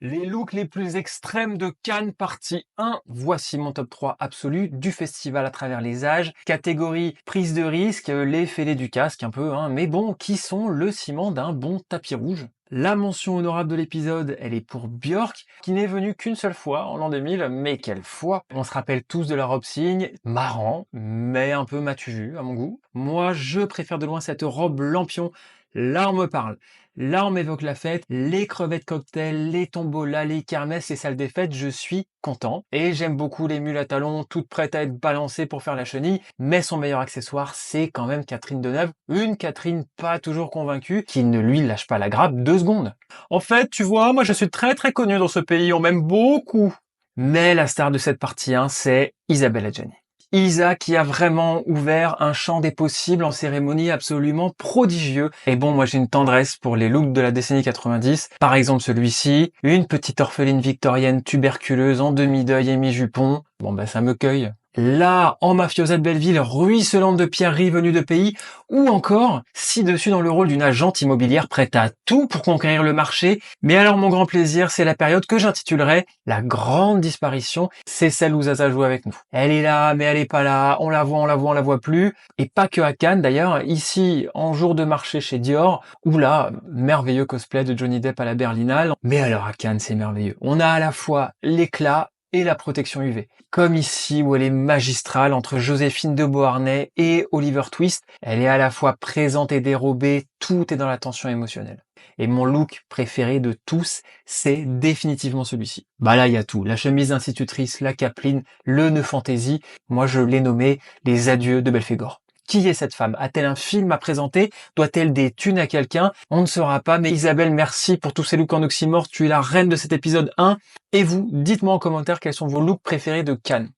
Les looks les plus extrêmes de Cannes, partie 1. Voici mon top 3 absolu du festival à travers les âges. Catégorie prise de risque, les fêlés du casque un peu, hein, mais bon, qui sont le ciment d'un bon tapis rouge. La mention honorable de l'épisode, elle est pour Björk, qui n'est venue qu'une seule fois en l'an 2000, mais quelle fois! On se rappelle tous de la robe cygne, marrant, mais un peu matu vu à mon goût. Moi, je préfère de loin cette robe lampion. Là, on me parle. Là, on m'évoque la fête, les crevettes cocktails, les tombolas, les kermesses, les salles des fêtes, je suis content. Et j'aime beaucoup les mules à talons, toutes prêtes à être balancées pour faire la chenille. Mais son meilleur accessoire, c'est quand même Catherine Deneuve. Une Catherine pas toujours convaincue, qui ne lui lâche pas la grappe 2 secondes. En fait, tu vois, moi je suis très très connu dans ce pays, on m'aime beaucoup. Mais la star de cette partie 1, c'est Isabelle Adjani. Isa qui a vraiment ouvert un champ des possibles en cérémonie absolument prodigieux. Et bon, moi j'ai une tendresse pour les looks de la décennie 90. Par exemple celui-ci, une petite orpheline victorienne tuberculeuse en demi-deuil et mi-jupon. Bon bah ça me cueille. Là, en mafiosa de Belleville, ruisselante de pierreries venues de pays, ou encore, ci-dessus dans le rôle d'une agente immobilière prête à tout pour conquérir le marché. Mais alors mon grand plaisir, c'est la période que j'intitulerai la grande disparition. C'est celle où Zaza joue avec nous. Elle est là, mais elle est pas là, on la voit, on la voit, on la voit plus. Et pas que à Cannes d'ailleurs, ici, en jour de marché chez Dior, où là, merveilleux cosplay de Johnny Depp à la Berlinale. Mais alors à Cannes, c'est merveilleux. On a à la fois l'éclat et la protection UV. Comme ici où elle est magistrale entre Joséphine de Beauharnais et Oliver Twist. Elle est à la fois présente et dérobée, tout est dans la tension émotionnelle. Et mon look préféré de tous, c'est définitivement celui-ci. Bah là, il y a tout. La chemise d'institutrice, la capeline, le nœud fantaisie. Moi, je l'ai nommé les adieux de Belphégor. Qui est cette femme? A-t-elle un film à présenter? Doit-elle des thunes à quelqu'un? On ne saura pas, mais Isabelle, merci pour tous ces looks en oxymore. Tu es la reine de cet épisode 1. Et vous, dites-moi en commentaire quels sont vos looks préférés de Cannes.